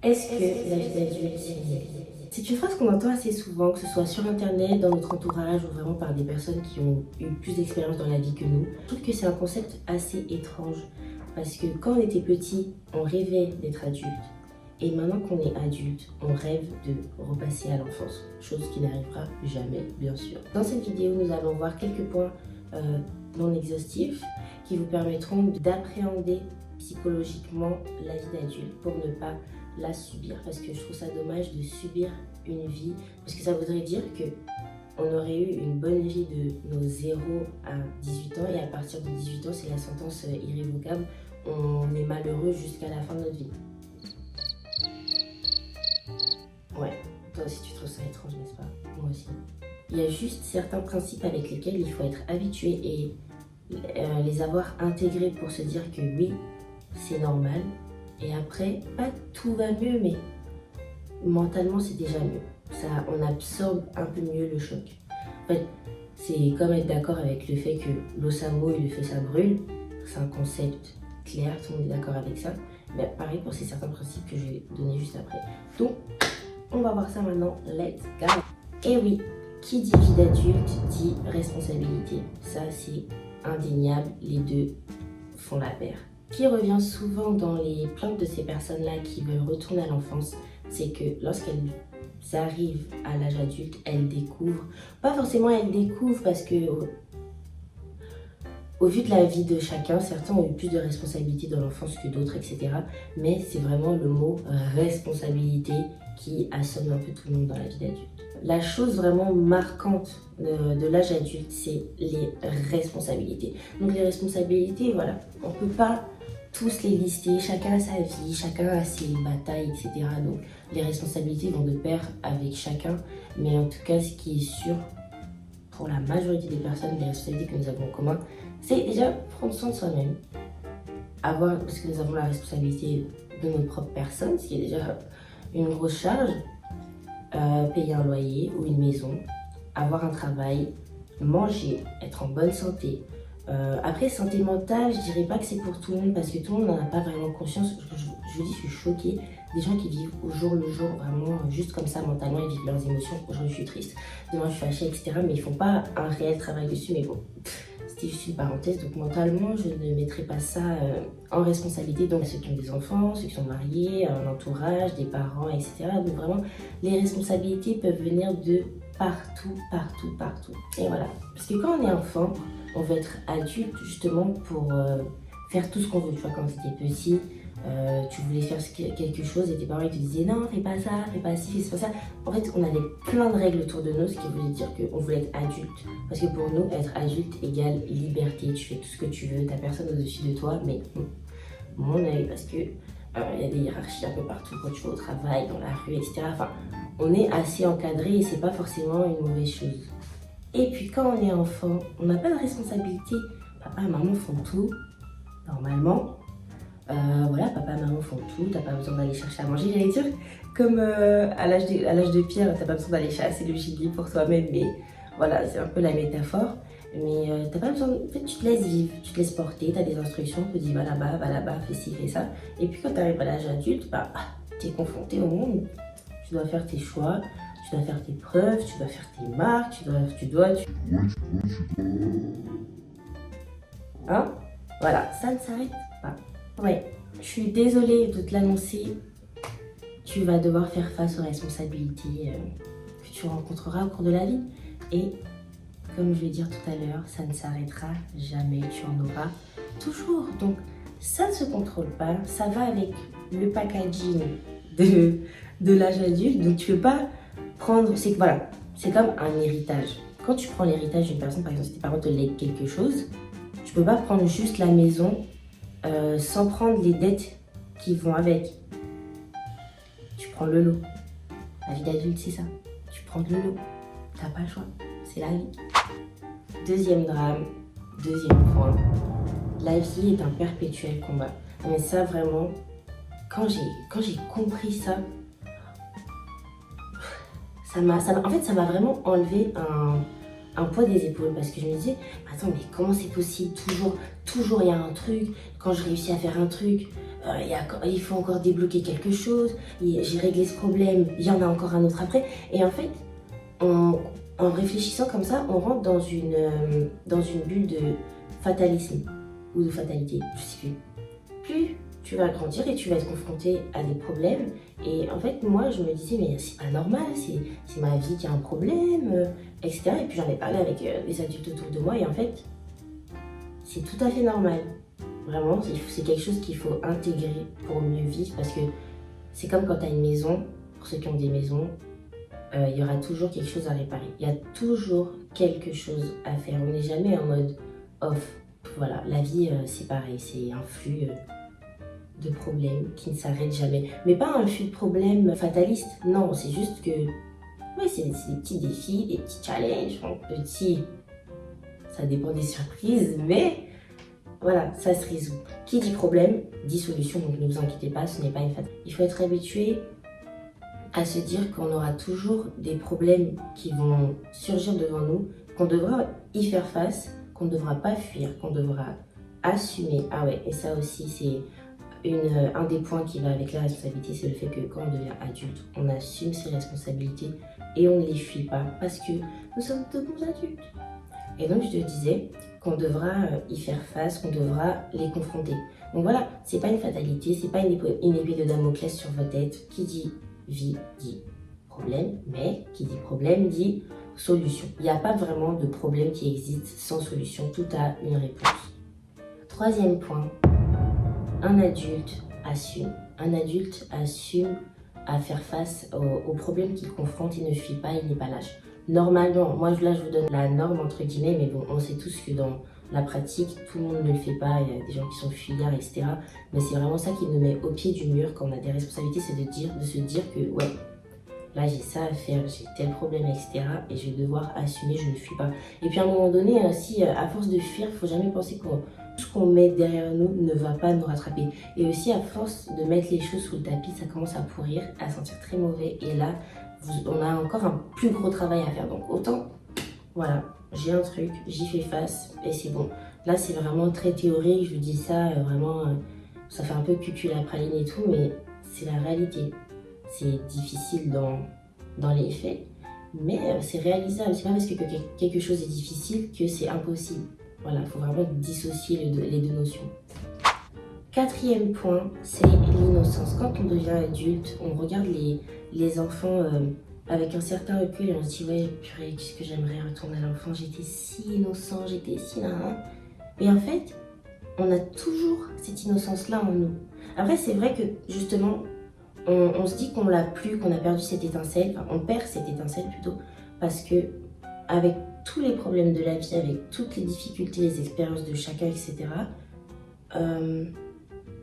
Est-ce que la vie d'adulte, c'est une vie? C'est une phrase qu'on entend assez souvent, que ce soit sur internet, dans notre entourage ou vraiment par des personnes qui ont eu plus d'expérience dans la vie que nous. Je trouve que c'est un concept assez étrange parce que quand on était petit, on rêvait d'être adulte. Et maintenant qu'on est adulte, on rêve de repasser à l'enfance, chose qui n'arrivera jamais, bien sûr. Dans cette vidéo, nous allons voir quelques points non exhaustifs qui vous permettront d'appréhender psychologiquement la vie d'adulte pour ne pas la subir. Parce que je trouve ça dommage de subir une vie, parce que ça voudrait dire que on aurait eu une bonne vie de nos 0 à 18 ans et à partir de 18 ans, c'est la sentence irrévocable. On est malheureux jusqu'à la fin de notre vie. Ouais, toi aussi tu trouves ça étrange, n'est-ce pas? Moi aussi. Il y a juste certains principes avec lesquels il faut être habitué et les avoir intégrés pour se dire que oui, c'est normal. Et après, pas tout va mieux, mais mentalement c'est déjà mieux. Ça, on absorbe un peu mieux le choc. En fait, c'est comme être d'accord avec le fait que l'eau ça mouille, le feu ça brûle. C'est un concept clair, tout le monde est d'accord avec ça. Mais pareil pour ces certains principes que je vais donner juste après. Donc, on va voir ça maintenant. Let's go! Et oui, qui dit vie d'adulte dit responsabilité. Ça, c'est indéniable. Les deux font la paire. Ce qui revient souvent dans les plaintes de ces personnes-là qui veulent retourner à l'enfance, c'est que lorsqu'elles arrivent à l'âge adulte, elles découvrent, pas forcément elles découvrent parce que au vu de la vie de chacun, certains ont eu plus de responsabilités dans l'enfance que d'autres, etc. Mais c'est vraiment le mot responsabilité qui assomme un peu tout le monde dans la vie d'adulte. La chose vraiment marquante de l'âge adulte, c'est les responsabilités. Donc les responsabilités, voilà, on ne peut pas tous les lister, chacun a sa vie, chacun a ses batailles, etc. Donc les responsabilités vont de pair avec chacun, mais en tout cas ce qui est sûr pour la majorité des personnes, les responsabilités que nous avons en commun, c'est déjà prendre soin de soi-même, parce que nous avons la responsabilité de notre propre personne, ce qui est déjà une grosse charge, payer un loyer ou une maison, avoir un travail, manger, être en bonne santé. Après, santé mentale, je dirais pas que c'est pour tout le monde parce que tout le monde n'en a pas vraiment conscience. Je vous dis, je suis choquée des gens qui vivent au jour le jour, vraiment juste comme ça mentalement, ils vivent leurs émotions. Aujourd'hui, je suis triste, demain, je suis fâchée, etc. Mais ils font pas un réel travail dessus. Mais bon, c'était juste une parenthèse. Donc, mentalement, je ne mettrai pas ça en responsabilité. Donc, ceux qui ont des enfants, ceux qui sont mariés, un entourage, des parents, etc. Donc, vraiment, les responsabilités peuvent venir de partout, partout, partout. Et voilà. Parce que quand on est enfant, on veut être adulte justement pour faire tout ce qu'on veut. Tu vois, quand tu étais petit, tu voulais faire quelque chose et tes parents ils te disaient non, fais pas ça, fais pas ci, fais pas ça. En fait, on avait plein de règles autour de nous, ce qui voulait dire qu'on voulait être adulte. Parce que pour nous, être adulte égale liberté. Tu fais tout ce que tu veux, t'as personne au-dessus de toi, mais mon œil, parce que il y a des hiérarchies un peu partout quand tu vas au travail, dans la rue, etc. Enfin, on est assez encadré et c'est pas forcément une mauvaise chose. Et puis quand on est enfant, on n'a pas de responsabilité. Papa et maman font tout, normalement. Voilà, papa et maman font tout, t'as pas besoin d'aller chercher à manger. J'allais dire, comme à l'âge de pierre, t'as pas besoin d'aller chasser le gibier pour toi-même, mais voilà, c'est un peu la métaphore. Mais t'as pas besoin, en fait, tu te laisses vivre, tu te laisses porter, t'as des instructions, on te dit va là-bas, fais ci, fais ça. Et puis quand t'arrives à l'âge adulte, bah, t'es confronté au monde. Tu dois faire tes choix, tu dois faire tes preuves, tu dois faire tes marques, tu dois... Hein? Voilà, ça ne s'arrête pas. Ouais, je suis désolée de te l'annoncer. Tu vas devoir faire face aux responsabilités que tu rencontreras au cours de la vie. Et comme je vais dire tout à l'heure, ça ne s'arrêtera jamais. Tu en auras toujours. Donc, ça ne se contrôle pas. Ça va avec le packaging de l'âge adulte. Donc, tu ne peux pas prendre... C'est voilà, c'est comme un héritage. Quand tu prends l'héritage d'une personne, par exemple, si tes parents te lèguent quelque chose, tu peux pas prendre juste la maison sans prendre les dettes qui vont avec. Tu prends le lot. La vie d'adulte, c'est ça. Tu prends le lot. T'as pas le choix. C'est la vie. Deuxième drame, deuxième point. La vie est un perpétuel combat. Mais ça, vraiment, quand j'ai compris ça, en fait, ça m'a vraiment enlevé un poids des épaules parce que je me disais, attends, mais comment c'est possible? Toujours il y a un truc. Quand je réussis à faire un truc, il faut encore débloquer quelque chose, j'ai réglé ce problème, il y en a encore un autre après. Et en fait, en réfléchissant comme ça, on rentre dans une bulle de fatalisme ou de fatalité, je sais plus. Plus tu vas grandir et tu vas être confronté à des problèmes. Et en fait, moi, je me disais, mais c'est pas normal, c'est ma vie qui a un problème, etc. Et puis j'en ai parlé avec les adultes autour de moi et en fait, c'est tout à fait normal. Vraiment, c'est quelque chose qu'il faut intégrer pour mieux vivre parce que c'est comme quand tu as une maison, pour ceux qui ont des maisons, il y aura toujours quelque chose à réparer. Il y a toujours quelque chose à faire. On n'est jamais en mode off. Voilà, la vie, c'est pareil, c'est un flux de problèmes qui ne s'arrête jamais. Mais pas un flux de problèmes fataliste. Non, c'est juste que c'est des petits défis, des petits challenges, petits. Ça dépend des surprises, mais voilà, ça se résout. Qui dit problème, dit solution, donc ne vous inquiétez pas, ce n'est pas une fatalité. Il faut être habitué à se dire qu'on aura toujours des problèmes qui vont surgir devant nous, qu'on devra y faire face, qu'on ne devra pas fuir, qu'on devra assumer. Ah ouais, et ça aussi, c'est un des points qui va avec la responsabilité, c'est le fait que quand on devient adulte, on assume ses responsabilités et on ne les fuit pas parce que nous sommes de bons adultes. Et donc je te disais qu'on devra y faire face, qu'on devra les confronter. Donc voilà, c'est pas une fatalité, c'est pas une épée de Damoclès sur votre tête. Qui dit vie dit problème, mais qui dit problème dit solution. Il n'y a pas vraiment de problème qui existe sans solution, tout a une réponse. Troisième point, un adulte assume. Un adulte assume à faire face aux problèmes qu'il confronte, il ne fuit pas, il n'est pas lâche. Normalement, moi là je vous donne la norme entre guillemets, mais bon, on sait tous que dans la pratique, tout le monde ne le fait pas, il y a des gens qui sont fuyards, etc. Mais c'est vraiment ça qui nous met au pied du mur quand on a des responsabilités, c'est de se dire que ouais, là j'ai ça à faire, j'ai tel problème, etc. Et je vais devoir assumer, je ne fuis pas. Et puis à un moment donné, si à force de fuir, il ne faut jamais penser que tout ce qu'on met derrière nous ne va pas nous rattraper. Et aussi à force de mettre les choses sous le tapis, ça commence à pourrir, à sentir très mauvais. Et là, on a encore un plus gros travail à faire. Donc autant, voilà, j'ai un truc, j'y fais face et c'est bon. Là, c'est vraiment très théorique, je vous dis ça, vraiment, ça fait un peu cucul à praline et tout, mais c'est la réalité. C'est difficile dans les faits, mais c'est réalisable. C'est pas parce que quelque chose est difficile que c'est impossible. Voilà, il faut vraiment dissocier les deux notions. Quatrième point, c'est l'innocence. Quand on devient adulte, on regarde les enfants avec un certain recul et on se dit ouais, purée, qu'est-ce que j'aimerais retourner à l'enfant, j'étais si innocent, j'étais si là. Et en fait, on a toujours cette innocence-là en nous. Après, c'est vrai que justement, on se dit qu'on l'a plus, qu'on a perdu cette étincelle, enfin on perd cette étincelle plutôt, parce que avec tous les problèmes de la vie, avec toutes les difficultés, les expériences de chacun, etc.,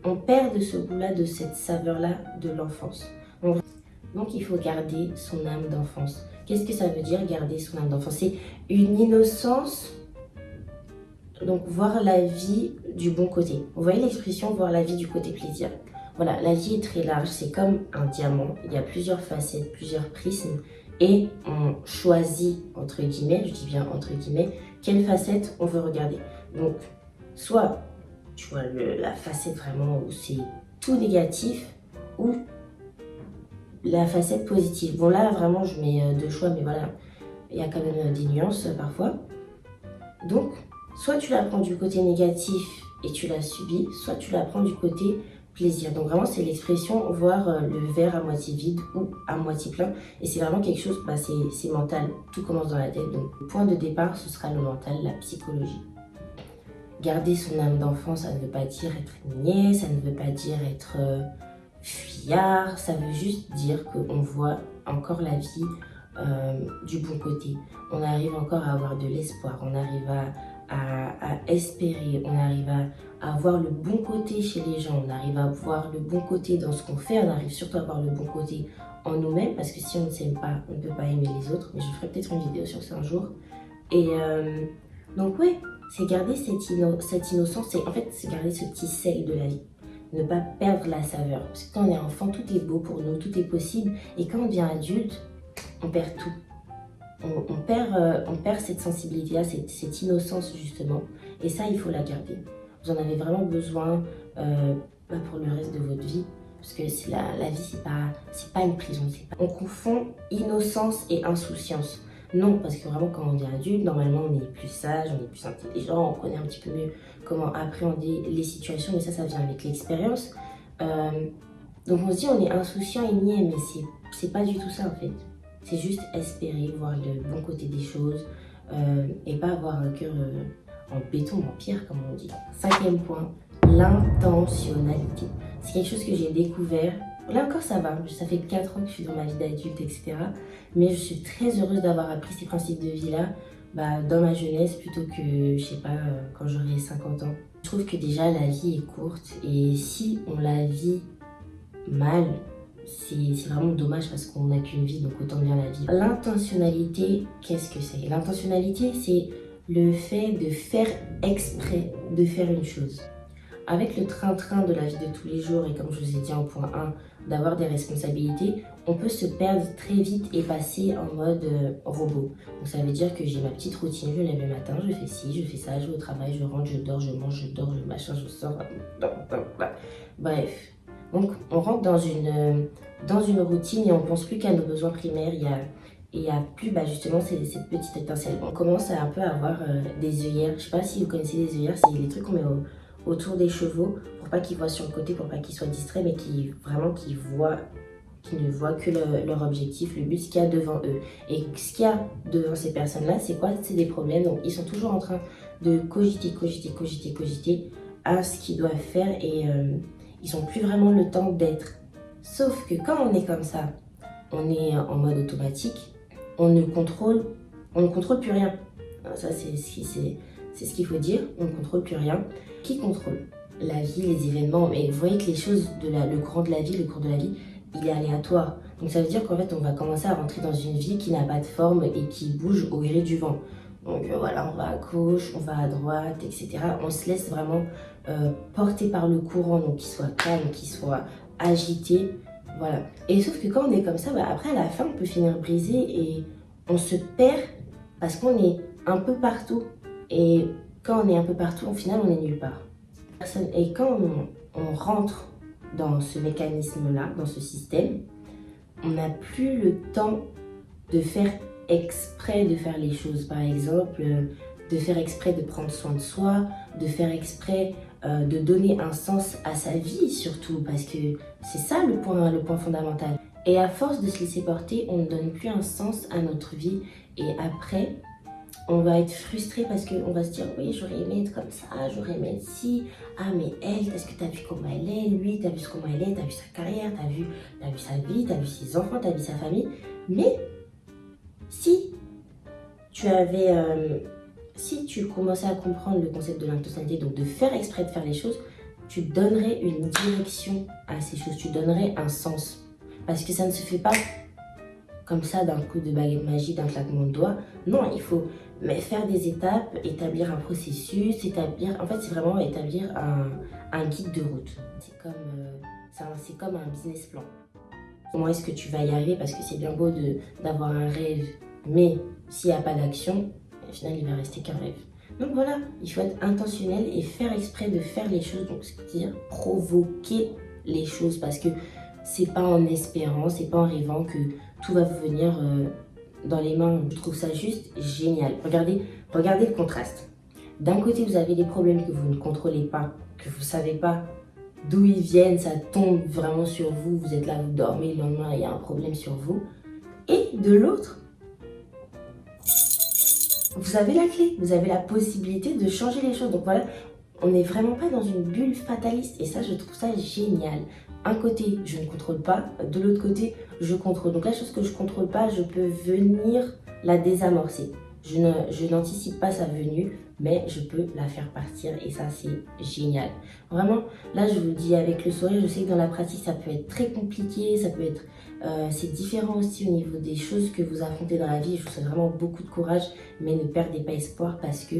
on perd de ce goût-là, de cette saveur-là de l'enfance. Donc il faut garder son âme d'enfance. Qu'est-ce que ça veut dire garder son âme d'enfance? C'est une innocence, donc voir la vie du bon côté. Vous voyez l'expression voir la vie du côté plaisir? Voilà, la vie est très large, c'est comme un diamant, il y a plusieurs facettes, plusieurs prismes, et on choisit, entre guillemets, je dis bien entre guillemets, quelle facette on veut regarder. Donc, soit, tu vois, la facette vraiment où c'est tout négatif, ou la facette positive. Bon là, vraiment, je mets deux choix, mais voilà, il y a quand même des nuances parfois. Donc, soit tu la prends du côté négatif et tu la subis, soit tu la prends du côté plaisir. Donc vraiment, c'est l'expression voir le verre à moitié vide ou à moitié plein. Et c'est vraiment quelque chose, c'est mental. Tout commence dans la tête. Donc le point de départ, ce sera le mental, la psychologie. Garder son âme d'enfant, ça ne veut pas dire être niais, ça ne veut pas dire être fuyard. Ça veut juste dire qu'on voit encore la vie du bon côté. On arrive encore à avoir de l'espoir, on arrive à espérer, on arrive à voir le bon côté chez les gens, on arrive à voir le bon côté dans ce qu'on fait, on arrive surtout à voir le bon côté en nous-mêmes, parce que si on ne s'aime pas, on ne peut pas aimer les autres, mais je ferai peut-être une vidéo sur ça un jour. Et donc ouais, c'est garder cette innocence, en fait c'est garder ce petit sel de la vie, ne pas perdre la saveur, parce que quand on est enfant, tout est beau pour nous, tout est possible, et quand on devient adulte, on perd tout. On perd cette sensibilité-là, cette innocence justement. Et ça, il faut la garder. Vous en avez vraiment besoin pour le reste de votre vie. Parce que la vie, c'est pas une prison. On confond innocence et insouciance. Non, parce que vraiment, quand on est adulte, normalement, on est plus sage, on est plus intelligent, on connaît un petit peu mieux comment appréhender les situations, mais ça vient avec l'expérience. Donc on se dit, on est insouciant et niais, mais c'est pas du tout ça, en fait. C'est juste espérer voir le bon côté des choses et pas avoir un cœur en béton, en pierre, comme on dit. 5e point, l'intentionnalité. C'est quelque chose que j'ai découvert. Là encore, ça va. Ça fait 4 ans que je suis dans ma vie d'adulte, etc. Mais je suis très heureuse d'avoir appris ces principes de vie-là dans ma jeunesse plutôt que, je sais pas, quand j'aurai 50 ans. Je trouve que déjà, la vie est courte et si on la vit mal, c'est vraiment dommage parce qu'on n'a qu'une vie, donc autant bien la vivre. L'intentionnalité, qu'est-ce que c'est? L'intentionnalité, c'est le fait de faire exprès de faire une chose. Avec le train-train de la vie de tous les jours et comme je vous ai dit en point 1, d'avoir des responsabilités, on peut se perdre très vite et passer en mode robot. Donc ça veut dire que j'ai ma petite routine, je me lève le matin, je fais ci, je fais ça, je vais au travail, je rentre, je dors, je mange, je dors, je machin, je sors. Bref. Donc on rentre dans une routine et on ne pense plus qu'à nos besoins primaires. Il n'y a plus justement cette petite étincelle. On commence à un peu avoir des œillères. Je ne sais pas si vous connaissez les œillères, c'est les trucs qu'on met autour des chevaux pour pas qu'ils voient sur le côté, pour pas qu'ils soient distraits, mais qui ne voient que leur objectif, le but, ce qu'il y a devant eux. Et ce qu'il y a devant ces personnes-là, c'est quoi? C'est des problèmes. Donc ils sont toujours en train de cogiter à ce qu'ils doivent faire et ils n'ont plus vraiment le temps d'être. Sauf que quand on est comme ça, on est en mode automatique, on ne contrôle plus rien. Alors ça, c'est ce qu'il faut dire, on ne contrôle plus rien. Qui contrôle? La vie, les événements. Mais vous voyez que les choses, le cours de la vie, il est aléatoire. Donc ça veut dire qu'en fait, on va commencer à rentrer dans une vie qui n'a pas de forme et qui bouge au gré du vent. Donc voilà, on va à gauche, on va à droite, etc. On se laisse vraiment porter par le courant, donc qu'il soit calme, qu'il soit agité. Voilà. Et sauf que quand on est comme ça, après à la fin, on peut finir brisé et on se perd parce qu'on est un peu partout. Et quand on est un peu partout, au final, on est nulle part. Et quand on rentre dans ce mécanisme-là, dans ce système, on n'a plus le temps de faire exprès de faire les choses. Par exemple, de faire exprès de prendre soin de soi, de faire exprès de donner un sens à sa vie surtout, parce que c'est ça le point fondamental. Et à force de se laisser porter, on ne donne plus un sens à notre vie et après, on va être frustré parce qu'on va se dire oui, j'aurais aimé être comme ça, j'aurais aimé être ci. Ah mais elle, est-ce que t'as vu comment elle est? Lui, t'as vu comment elle est? T'as vu sa carrière? T'as vu sa vie? T'as vu ses enfants? T'as vu sa famille? Mais si tu commençais à comprendre le concept de l'intentionnalité, donc de faire exprès de faire les choses, tu donnerais une direction à ces choses, tu donnerais un sens. Parce que ça ne se fait pas comme ça d'un coup de baguette magique, d'un claquement de doigts. Non, il faut faire des étapes, établir un processus, en fait, c'est vraiment établir un guide de route. C'est comme un business plan. Comment est-ce que tu vas y arriver? Parce que c'est bien beau d'avoir un rêve, mais s'il n'y a pas d'action, au final, il va rester qu'un rêve. Donc voilà, il faut être intentionnel et faire exprès de faire les choses, donc c'est-à-dire provoquer les choses, parce que c'est pas en espérant, c'est pas en rêvant que tout va vous venir dans les mains. Je trouve ça juste génial. Regardez le contraste. D'un côté, vous avez des problèmes que vous ne contrôlez pas, que vous ne savez pas d'où ils viennent, ça tombe vraiment sur vous, vous êtes là, vous dormez, le lendemain, il y a un problème sur vous. Et de l'autre, vous avez la clé, vous avez la possibilité de changer les choses. Donc voilà, on n'est vraiment pas dans une bulle fataliste et ça, je trouve ça génial. Un côté, je ne contrôle pas, de l'autre côté, je contrôle. Donc la chose que je ne contrôle pas, je peux venir la désamorcer. Je n'anticipe pas sa venue, mais je peux la faire partir et ça, c'est génial. Vraiment, là, je vous le dis avec le sourire, je sais que dans la pratique, ça peut être très compliqué, ça peut être... c'est différent aussi au niveau des choses que vous affrontez dans la vie. Je vous souhaite vraiment beaucoup de courage, mais ne perdez pas espoir parce que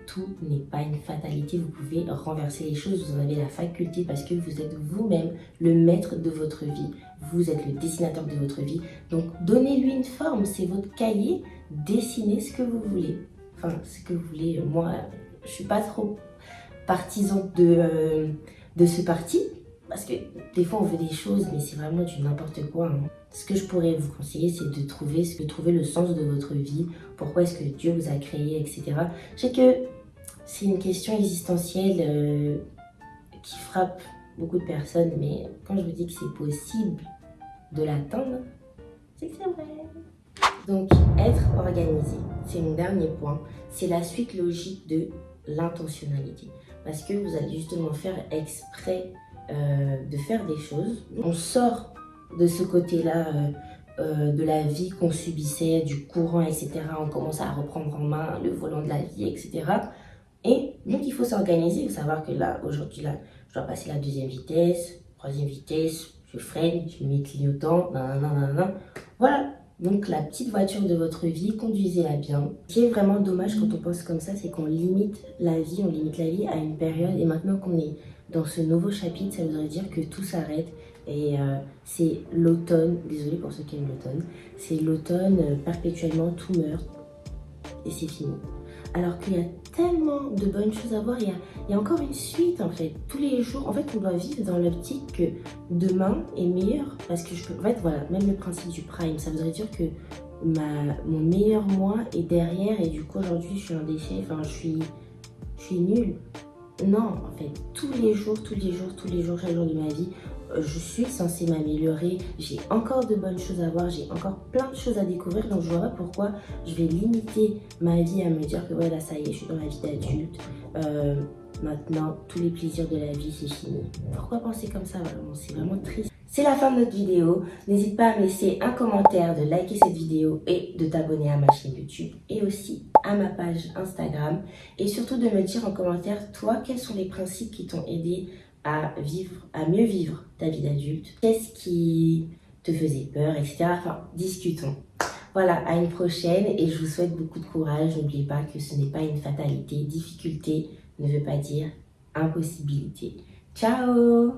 tout n'est pas une fatalité. Vous pouvez renverser les choses, vous en avez la faculté parce que vous êtes vous-même le maître de votre vie. Vous êtes le dessinateur de votre vie. Donc, donnez-lui une forme, c'est votre cahier. Dessinez ce que vous voulez. Enfin, ce que vous voulez. Moi, je suis pas trop partisan de ce parti. parce que des fois on veut des choses, mais c'est vraiment du n'importe quoi. Hein. Ce que je pourrais vous conseiller, c'est de trouver le sens de votre vie, pourquoi est-ce que Dieu vous a créé, etc. Je sais que c'est une question existentielle qui frappe beaucoup de personnes, mais quand je vous dis que c'est possible de l'atteindre, c'est que c'est vrai. Donc, être organisé, c'est mon dernier point. C'est la suite logique de l'intentionnalité. Parce que vous allez justement faire exprès de faire des choses. On sort de ce côté-là de la vie qu'on subissait, du courant, etc. On commence à reprendre en main le volant de la vie, etc. Et donc, il faut s'organiser. Il faut savoir que là, aujourd'hui, là, je dois passer la deuxième vitesse, troisième vitesse, je freine, je mets clignotant, nanana. Voilà. Donc, la petite voiture de votre vie, conduisez-la bien. Ce qui est vraiment dommage quand on pense comme ça, c'est qu'on limite la vie, à une période. Et maintenant qu'on est dans ce nouveau chapitre, ça voudrait dire que tout s'arrête. Et c'est l'automne, désolée pour ceux qui aiment l'automne, c'est l'automne, perpétuellement tout meurt et c'est fini. Alors qu'il y a tellement de bonnes choses à voir, il y a encore une suite en fait. Tous les jours, en fait, on doit vivre dans l'optique que demain est meilleur. Parce que en fait, voilà, même le principe du prime, ça voudrait dire que mon meilleur moi est derrière et du coup, aujourd'hui, je suis un déchet, enfin, je suis nulle. Non, en fait, tous les jours, chaque jour de ma vie, je suis censée m'améliorer, j'ai encore de bonnes choses à voir, j'ai encore plein de choses à découvrir, donc je vois pas pourquoi je vais limiter ma vie à me dire que ouais là ça y est, je suis dans la vie d'adulte, maintenant tous les plaisirs de la vie c'est fini. Pourquoi penser comme ça? Vraiment, c'est vraiment triste. C'est la fin de notre vidéo, n'hésite pas à me laisser un commentaire, de liker cette vidéo et de t'abonner à ma chaîne YouTube et aussi à ma page Instagram et surtout de me dire en commentaire toi quels sont les principes qui t'ont aidé à mieux vivre ta vie d'adulte, qu'est-ce qui te faisait peur, etc. Enfin, discutons. Voilà, à une prochaine et je vous souhaite beaucoup de courage. N'oubliez pas que ce n'est pas une fatalité. Difficulté ne veut pas dire impossibilité. Ciao!